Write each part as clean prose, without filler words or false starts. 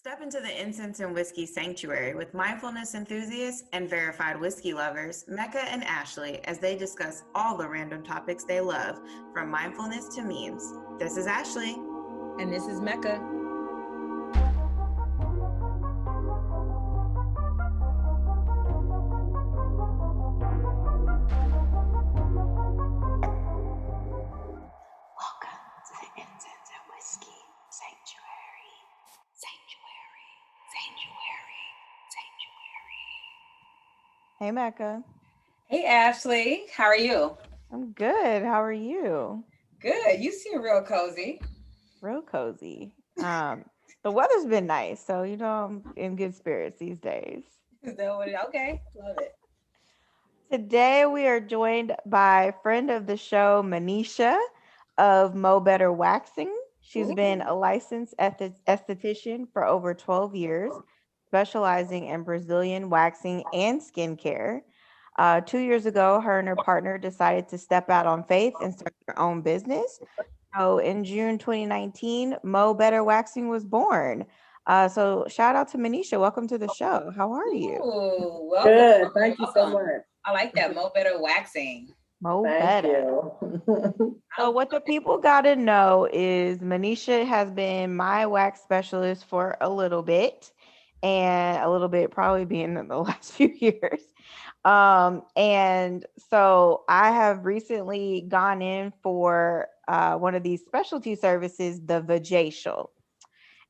Step into the Incense and Whiskey sanctuary with mindfulness enthusiasts and verified whiskey lovers, Mecca and Ashley, as they discuss all the random topics they love, from mindfulness to memes. This is Ashley. And this is Mecca. Hey, Mecca. Hey, Ashley. How are you? I'm good. How are you? Good. You seem real cozy. Real cozy. The weather's been nice, so I'm in good spirits these days. Is that what okay. Love it. Today we are joined by friend of the show, Manisha of Mo Better Waxing. She's been a licensed esthetician for over 12 years, specializing in Brazilian waxing and skincare. 2 years ago, her and her partner decided to step out on faith and start their own business. So in June 2019, Mo Better Waxing was born. So shout out to Manisha. Welcome to the show. How are you? Ooh, welcome. Good. Thank you so much. I like that. Mo Better Waxing. Mo Better. So what the people got to know is Manisha has been my wax specialist for a little bit, and a little bit probably being in the last few years. And so I have recently gone in for one of these specialty services, the VAJACIAL.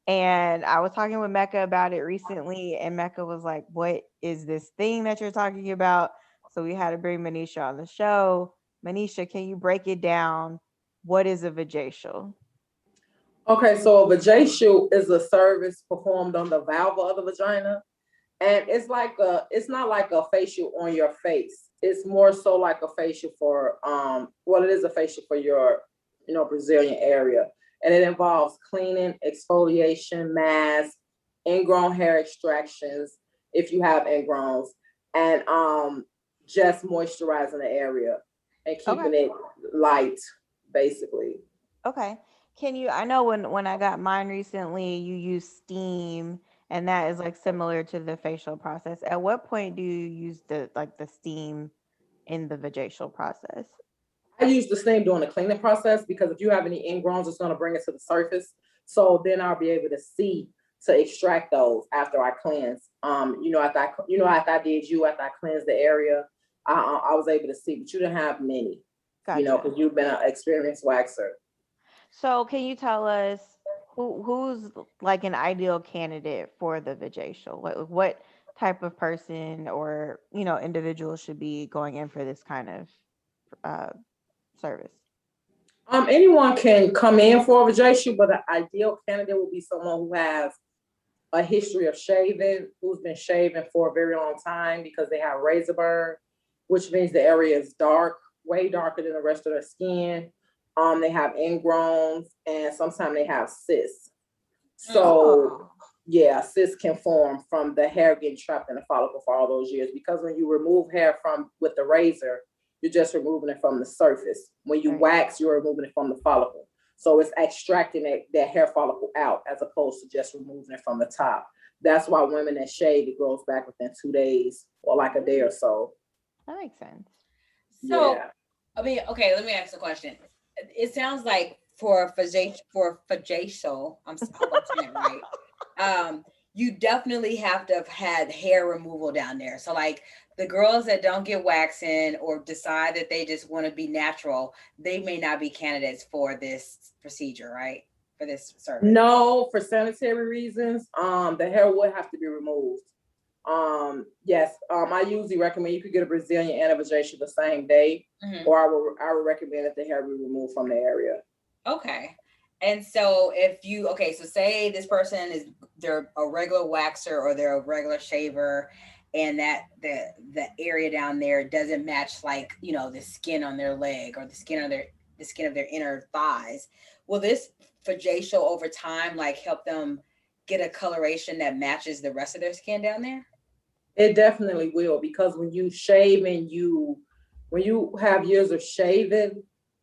And I was talking with Mecca about it recently, and Mecca was like, what is this thing that you're talking about? So we had to bring Manisha on the show. Manisha, can you break it down? What is a VAJACIAL? Okay, so a VAJACIAL is a service performed on the vulva of the vagina. And it's not like a facial on your face. It's more so like a facial for, it is a facial for your, Brazilian area. And it involves cleaning, exfoliation, mask, ingrown hair extractions, if you have ingrowns, and just moisturizing the area and keeping it light, basically. Okay. I know when I got mine recently, you use steam, and that is like similar to the facial process. At what point do you use the steam in the VAJACIAL process? I use the steam during the cleaning process because if you have any ingrowns, it's going to bring it to the surface. So then I'll be able to extract those after I cleanse. After I cleansed the area, I was able to see, but you didn't have many. Gotcha. Because you've been an experienced waxer. So can you tell us who's like an ideal candidate for the VAJACIAL? What type of person or individual should be going in for this kind of service? Anyone can come in for a VAJACIAL, but the ideal candidate will be someone who has a history of shaving, who's been shaving for a very long time because they have razor burn, which means the area is dark, way darker than the rest of their skin. They have ingrowns, and sometimes they have cysts. So, cysts can form from the hair getting trapped in the follicle for all those years. Because when you remove hair with the razor, you're just removing it from the surface. When you wax, you're removing it from the follicle. So it's extracting that hair follicle out as opposed to just removing it from the top. That's why women that shave, it grows back within 2 days or like a day or so. That makes sense. So, let me ask a question. It sounds like for VAJACIAL, I'm saying it right. You definitely have to have had hair removal down there. So like the girls that don't get waxing or decide that they just want to be natural, they may not be candidates for this procedure, right? For this service. No, for sanitary reasons, the hair would have to be removed. I usually recommend you could get a Brazilian and a VAJACIAL the same day, or I would recommend that the hair be removed from the area. Okay. And so so say this person they're a regular waxer or they're a regular shaver, and that the area down there doesn't match the skin on their leg or the skin of their inner thighs. Will this VAJACIAL over time help them get a coloration that matches the rest of their skin down there? It definitely will, because when you shave and when you have years of shaving,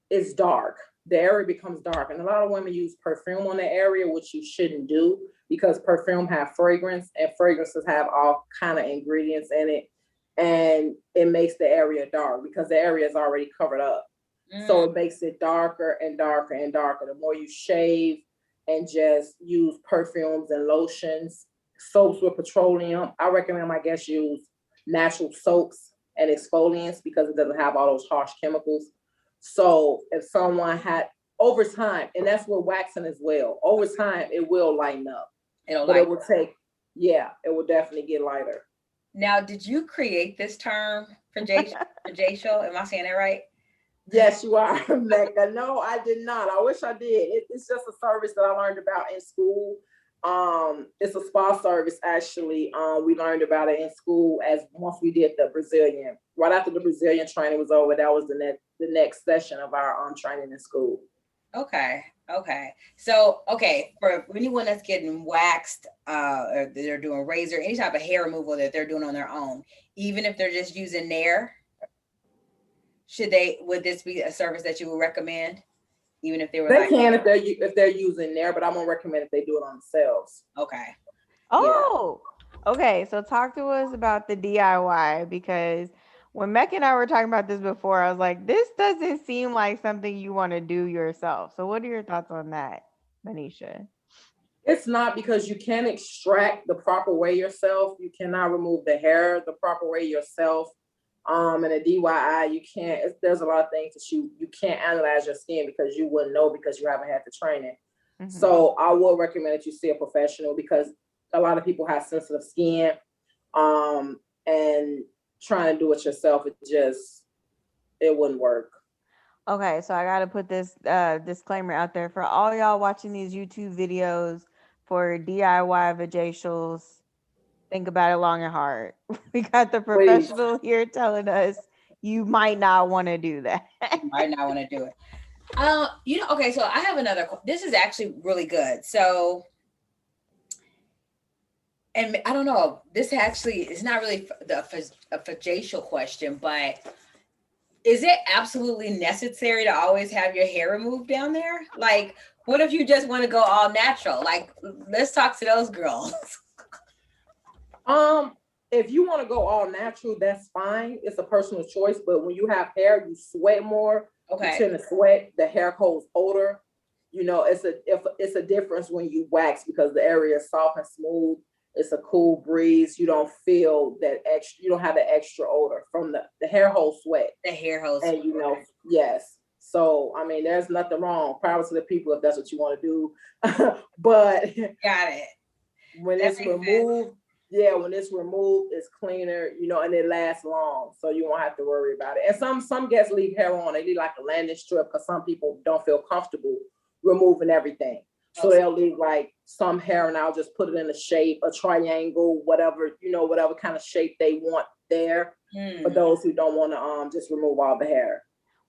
it's dark. The area becomes dark. And a lot of women use perfume on the area, which you shouldn't do, because perfume have fragrance, and fragrances have all kind of ingredients in it, and it makes the area dark because the area is already covered up. So it makes it darker and darker and darker. The more you shave and just use perfumes and lotions, soaps with petroleum, I recommend my guests use natural soaps and exfoliants because it doesn't have all those harsh chemicals. So if someone had over time, and that's with waxing as well, over time it will lighten up. It will take, it will definitely get lighter. Now, did you create this term for vajacial? Am I saying that right? Yes, you are, Mecca. No, I did not. I wish I did. It's just a service that I learned about in school. It's a spa service, actually. We learned about it in school as once we did the Brazilian. Right after the Brazilian training was over, that was the next session of our training in school. Okay. So, for anyone that's getting waxed, or they're doing razor, any type of hair removal that they're doing on their own, even if they're just using Nair, would this be a service that you would recommend? Even if they were if they're using Nair, but I won't recommend if they do it on themselves. Okay. Okay. So talk to us about the DIY, because when Mecca and I were talking about this before, I was like, this doesn't seem like something you want to do yourself. So what are your thoughts on that, Manisha? It's not, because you can't extract the proper way yourself. You cannot remove the hair the proper way yourself. And a DIY, you can't. There's a lot of things that you can't analyze your skin because you wouldn't know because you haven't had the training. Mm-hmm. So I would recommend that you see a professional, because a lot of people have sensitive skin, and trying to do it yourself, it wouldn't work. Okay, so I got to put this disclaimer out there for all y'all watching these YouTube videos for DIY vajacials. Think about it long and hard. We got the professional here telling us you might not want to do that. You might not want to do it. Okay, so I have another. This is actually really good. So, and I don't know, this actually is not really a vajacial question, but is it absolutely necessary to always have your hair removed down there? Like, what if you just want to go all natural? Like, let's talk to those girls. If you want to go all natural, that's fine. It's a personal choice. But when you have hair, you sweat more. Okay. You tend to sweat. The hair holds odor. It's a difference when you wax, because the area is soft and smooth. It's a cool breeze. You don't feel that extra. You don't have the extra odor from the hair holds sweat. The hair holds. And yes. So I mean, there's nothing wrong. Power to the people if that's what you want to do. But got it. When it's removed. Yeah, when it's removed, it's cleaner, and it lasts long, so you won't have to worry about it. And some guests leave hair on. They leave like a landing strip, because some people don't feel comfortable removing everything. So they'll leave like some hair, and I'll just put it in a shape, a triangle, whatever kind of shape they want there. For those who don't want to just remove all the hair.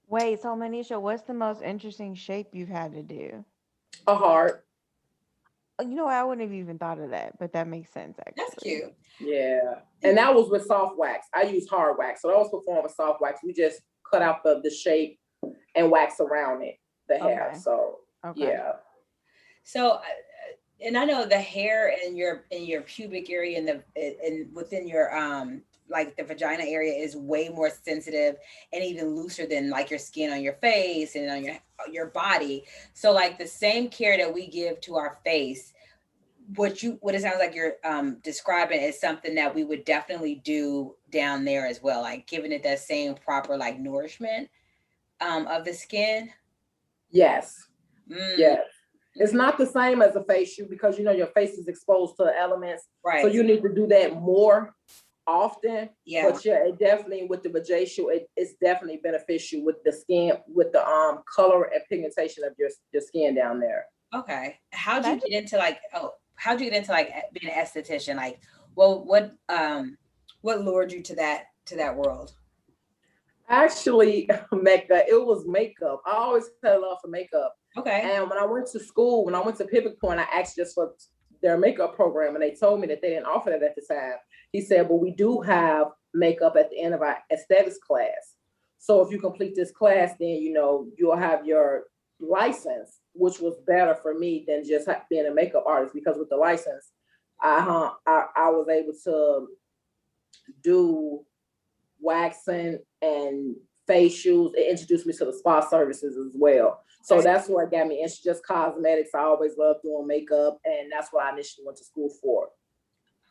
Wait, so Manisha, what's the most interesting shape you've had to do? A heart. I wouldn't have even thought of that, but that makes sense, actually. That's cute. Yeah. And that was with soft wax. I used hard wax. So that was performed with soft wax. We just cut out the shape and wax around it, the hair. So, yeah. So, and I know the hair in your pubic area and within your, like the vagina area is way more sensitive and even looser than like your skin on your face and on your body. So like the same care that we give to our face, what it sounds like you're describing is something that we would definitely do down there as well, like giving it that same proper like nourishment of the skin. Yes. Yes. It's not the same as a facial, because your face is exposed to the elements. Right. So you need to do that more often. Yeah. But it definitely, with the vajacial, it's definitely beneficial with the skin, with the color and pigmentation of your skin down there. Okay. How'd you get into being an esthetician? Like, well, what lured you to that world? Actually, Mecca, it was makeup. I always had a love for makeup. Okay. And when I went to school, when I went to Pivot Point, I asked just for their makeup program, and they told me that they didn't offer that at the time. He said, "Well, we do have makeup at the end of our aesthetics class. So if you complete this class, then you'll have your license." which was better for me than just being a makeup artist, because with the license, I was able to do waxing and facials. It introduced me to the spa services as well. So that's what got me into just cosmetics. I always loved doing makeup, and that's what I initially went to school for.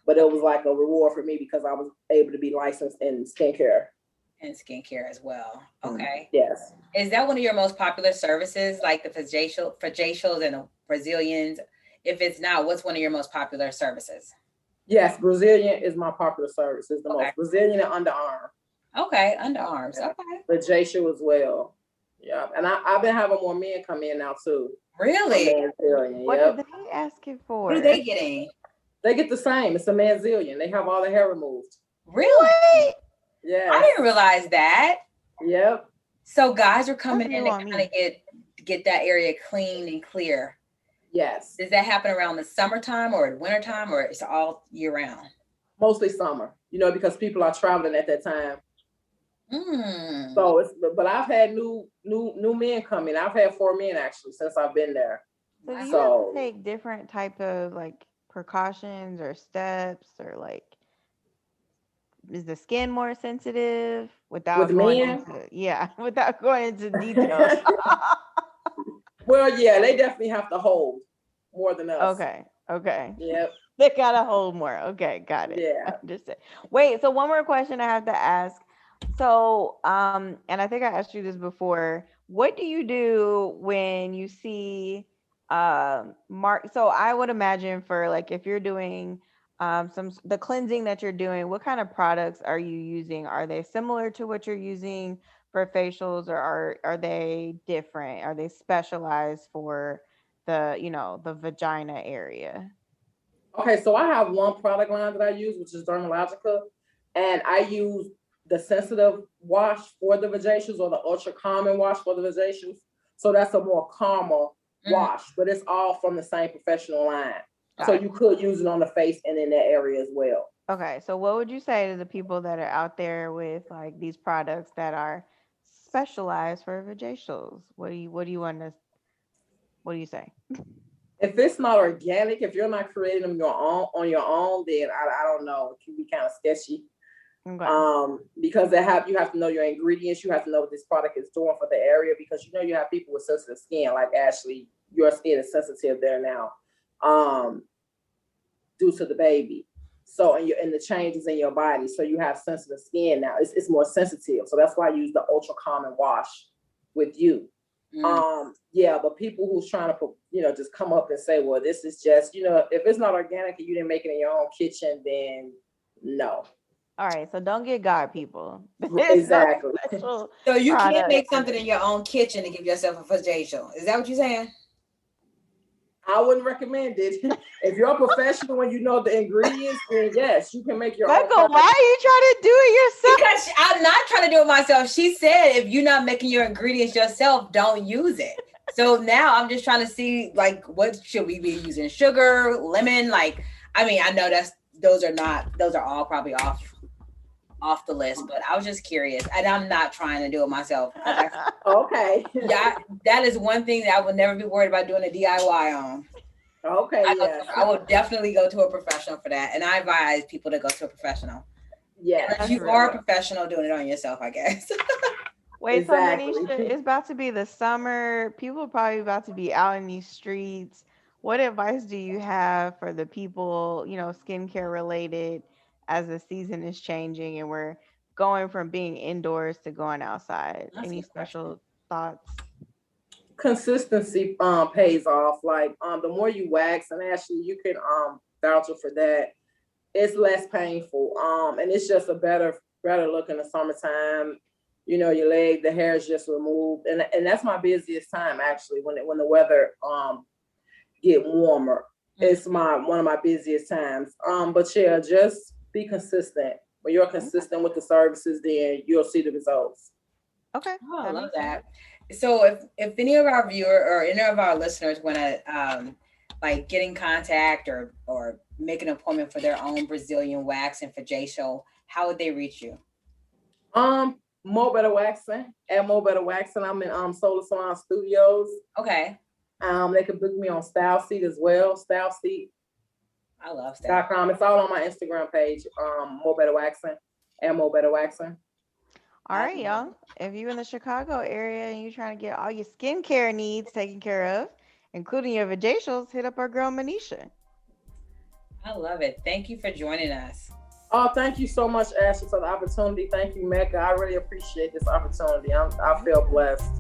But it was like a reward for me because I was able to be licensed in skincare. And skincare as well. Okay. Yes. Is that one of your most popular services, like the facials and the Brazilians? If it's not, what's one of your most popular services? Yes, Brazilian is my popular service. It's the most. Brazilian and underarm. Okay, underarms. Yeah. Okay. The facial as well. Yeah, and I've been having more men come in now too. Really? What are they asking for? What are they getting? They get the same. It's a manzillion. They have all the hair removed. Really? Yeah. I didn't realize that. Yep. So guys are coming in and kind of get that area clean and clear. Yes. Does that happen around the summertime or wintertime, or it's all year round? Mostly summer, because people are traveling at that time. Mm. So but I've had new men come in. I've had 4 men actually since I've been there. So do you have to take different type of like precautions or steps, or like is the skin more sensitive without going into details? Well, yeah, they definitely have to hold more than us. Okay. Yep. They gotta hold more. Okay, got it. Yeah. Understood. Wait, so one more question I have to ask. So, and I think I asked you this before. What do you do when you see so I would imagine for like if you're doing the cleansing that you're doing, what kind of products are you using? Are they similar to what you're using for facials, or are they different? Are they specialized for the vagina area? Okay, so I have one product line that I use, which is Dermalogica, and I use the sensitive wash for the vajacials or the ultra common wash for the vajacials. So that's a more calmer wash, but it's all from the same professional line. So you could use it on the face and in that area as well. Okay, so what would you say to the people that are out there with like these products that are specialized for vajacials? What do you say? If it's not organic, if you're not creating them on your own, then I don't know. It can be kind of sketchy. Okay. Because you have to know your ingredients. You have to know what this product is doing for the area, because you have people with sensitive skin, like Ashley. Your skin is sensitive there now, due to the baby. So and the changes in your body. So you have sensitive skin now. It's more sensitive. So that's why I use the ultra common wash with you. But people who's trying to just come up and say, well, this is just, if it's not organic and you didn't make it in your own kitchen, then no. All right, so don't get God, people. Exactly. So you can't make something in your own kitchen and give yourself a facial. Is that what you're saying? I wouldn't recommend it. If you're a professional and you know the ingredients, then yes, you can make your own. Why are you trying to do it yourself? Because I'm not trying to do it myself. She said if you're not making your ingredients yourself, don't use it. So now I'm just trying to see, like, what should we be using? Sugar, lemon? Like, I mean, I know those are all probably off the list, but I was just curious, and I'm not trying to do it myself. Okay. Yeah, that is one thing that I would never be worried about doing a DIY on. Okay. I would definitely go to a professional for that, and I advise people to go to a professional. Yeah, you are a professional doing it on yourself, I guess. Wait, exactly. So Manisha, it's about to be the summer. People are probably about to be out in these streets. What advice do you have for the people, skincare related, as the season is changing and we're going from being indoors to going outside? Any special thoughts? Consistency pays off. Like the more you wax, and actually you can vouch for that, it's less painful. And it's just a better look in the summertime. Your leg, the hair is just removed, and that's my busiest time actually. When the weather get warmer, it's one of my busiest times. But yeah, just be consistent. When you're consistent with the services, then you'll see the results. Okay. Oh, I love that. So if any of our viewers or any of our listeners want to like get in contact or make an appointment for their own Brazilian wax and facial, how would they reach you? Mo Better Waxing at Mo Better Waxing. I'm in Solar Salon Studios. Okay. They can book me on Style Seat as well. StyleSeat.com. I love that. It's all on my Instagram page. Mo Better Waxing and Mo Better Waxing. All right, y'all. If you're in the Chicago area and you're trying to get all your skincare needs taken care of, including your vajacials, hit up our girl Manisha. I love it. Thank you for joining us. Oh, thank you so much, Ashley, for the opportunity. Thank you, Mecca. I really appreciate this opportunity. I feel blessed.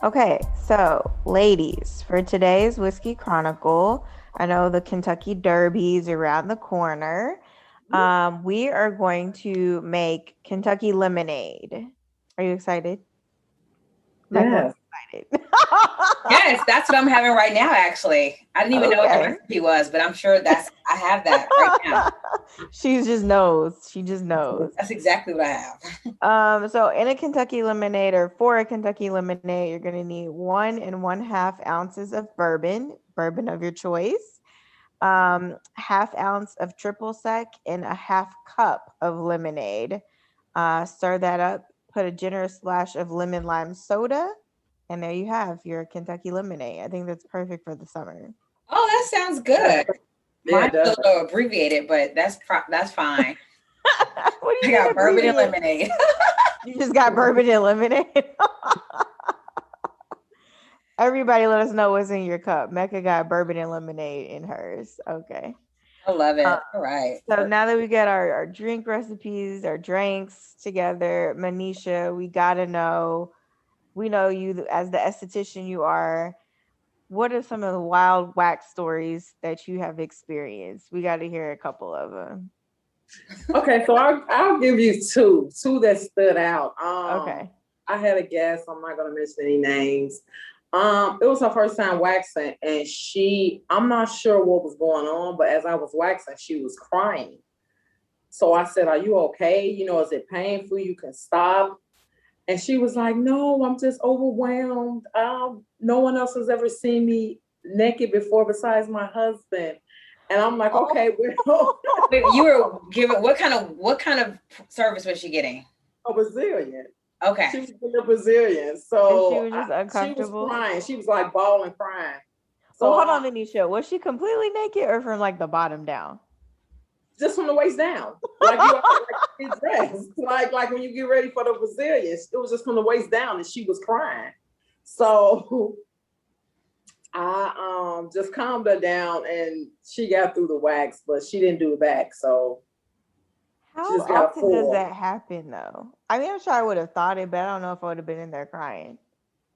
Okay, so ladies, for today's Whiskey Chronicle, I know the Kentucky Derby's around the corner. We are going to make Kentucky lemonade. Are you excited? Yes. Excited. Yes, that's what I'm having right now, actually. I didn't even know what the recipe was, but I'm sure I have that right now. She just knows. That's exactly what I have. So in a Kentucky lemonade, or for a Kentucky lemonade, you're going to need 1 1/2 ounces of bourbon of your choice, 1/2 ounce of triple sec, and a 1/2 cup of lemonade. Stir that up, put a generous splash of lemon lime soda, and there you have your Kentucky lemonade. I think that's perfect for the summer. Oh, that sounds good. Mine's a little abbreviated, but that's fine. What do you got bourbon and lemonade. You just got bourbon and lemonade? Everybody let us know what's in your cup. Mecca got bourbon and lemonade in hers. Okay. I love it. All right. So now that we got our drink recipes, our drinks together, Manisha, we got to know, we know you as the esthetician you are. What are some of the wild wax stories that you have experienced? We got to hear a couple of them. Okay, so I'll give you two that stood out. Okay. I had a guest. I'm not going to mention any names. It was her first time waxing, and I'm not sure what was going on, but as I was waxing, she was crying. So I said, "Are you okay? Is it painful? You can stop." And she was like, "No, I'm just overwhelmed. No one else has ever seen me naked before besides my husband." And I'm like, "Okay, well." You were giving what kind of service was she getting? A Brazilian. Okay. She was in a Brazilian. So she was just uncomfortable. She was crying. She was like bawling, crying. So well, hold on, Manisha. Was she completely naked or from like the bottom down? Just from the waist down. Like you like dressed. Like when you get ready for the Brazilians, it was just from the waist down and she was crying. So I just calmed her down and she got through the wax, but she didn't do it back. So how often does that happen though? I mean, I'm sure I would have thought it, but I don't know if I would have been in there crying.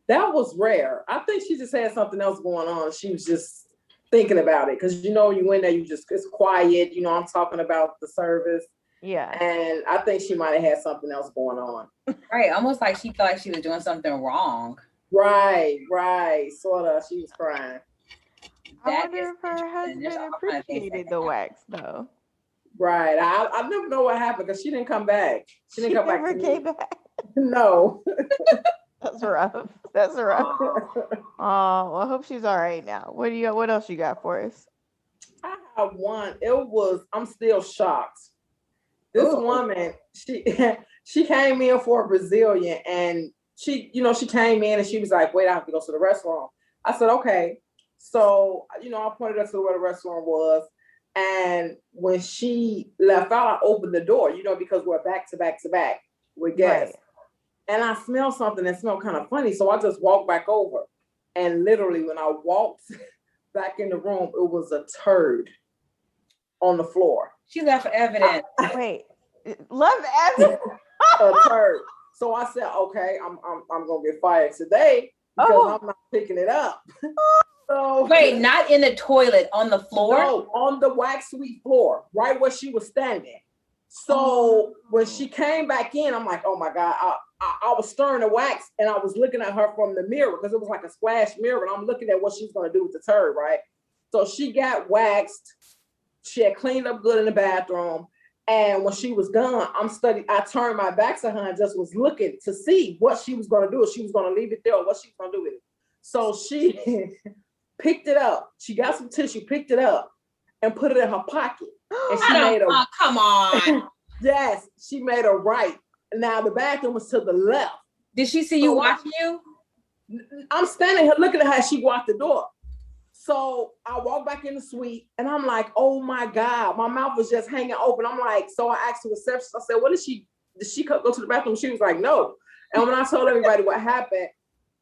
That was rare. I think she just had something else going on. She was just thinking about it. Because you in there, it's quiet. I'm talking about the service. Yeah. And I think she might have had something else going on. Right. Almost like she felt like she was doing something wrong. Right. Sort of. She was crying. I wonder if her husband appreciated the wax though. Right. I never know what happened because she didn't come back. She didn't come never back. Came back. No. That's rough. Oh, well, I hope she's all right now. What else you got for us? I have one. I'm still shocked. This woman, she came in for a Brazilian and she came in and she was like, "Wait, I have to go to the restaurant." I said, "Okay." So, I pointed her to where the restaurant was. And when she left out, I opened the door, because we're back to back with guests. Right. And I smelled something that smelled kind of funny. So I just walked back over. And literally when I walked back in the room, it was a turd on the floor. She left evidence. Wait, left evidence? A turd. So I said, "Okay, I'm going to get fired today because I'm not picking it up." So, wait, not in the toilet, on the floor? No, on the wax suite floor, right where she was standing. So when she came back in, I'm like, "Oh my God." I was stirring the wax and I was looking at her from the mirror because it was like a splash mirror. And I'm looking at what she's going to do with the turd, right? So she got waxed. She had cleaned up good in the bathroom. And when she was done, I turned my back to her and just was looking to see what she was going to do. If she was going to leave it there or what she was going to do with it. So she picked it up. She got some tissue, picked it up and put it in her pocket. And she made a come on. Yes, she made a right. Now the bathroom was to the left, Did she see you So watching you? I'm standing here looking at her. She walked the door. So I walk back in the suite and I'm like, oh my God, my mouth was just hanging open. I'm like, so I asked the receptionist, I said, did she go to the bathroom? She was like, no. And when I told everybody what happened,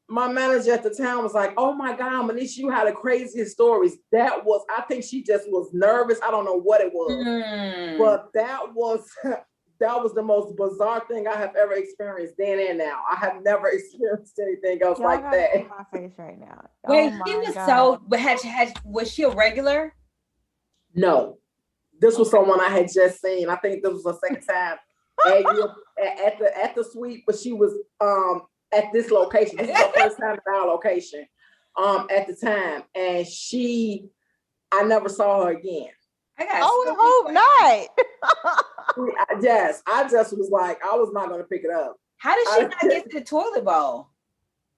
my manager at the time was like, oh my God, Manisha, you had the craziest stories. I think she just was nervous. I don't know what it was, but that was the most bizarre thing I have ever experienced then and now. I have never experienced anything else Y'all like gotta that. see my face right now. Wait, Oh she my was God. was she a regular? No, this was someone I had just seen. I think this was the second time at the suite, but she was at this location. This is her first time at our location at the time, and I never saw her again. I would hope not. Yes, I just was like, I was not going to pick it up. How did she not get to the toilet bowl?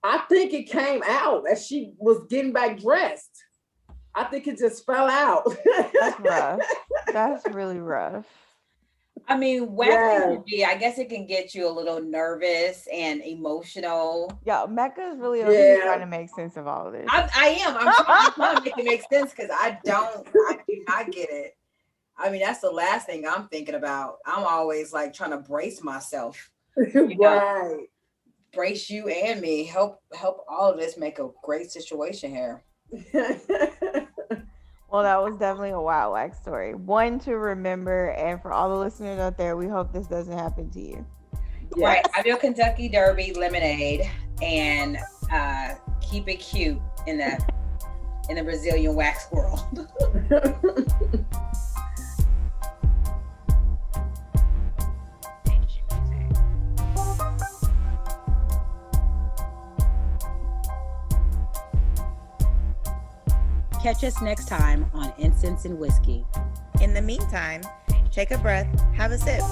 I think it came out as she was getting back dressed. I think it just fell out. That's rough. That's really rough. I mean, waxing I guess it can get you a little nervous and emotional. Yeah, Mecca is really trying to make sense of all of this. I am. I'm trying to make it make sense because I do not get it. I mean, that's the last thing I'm thinking about. I'm always like trying to brace myself. Right. Brace you and me. Help all of this make a great situation here. Well, that was definitely a wild wax story. One to remember, and for all the listeners out there, we hope this doesn't happen to you. Yes. Right. Have your Kentucky Derby lemonade and keep it cute in the Brazilian wax world. Catch us next time on Incense and Whiskey. In the meantime, take a breath, have a sip.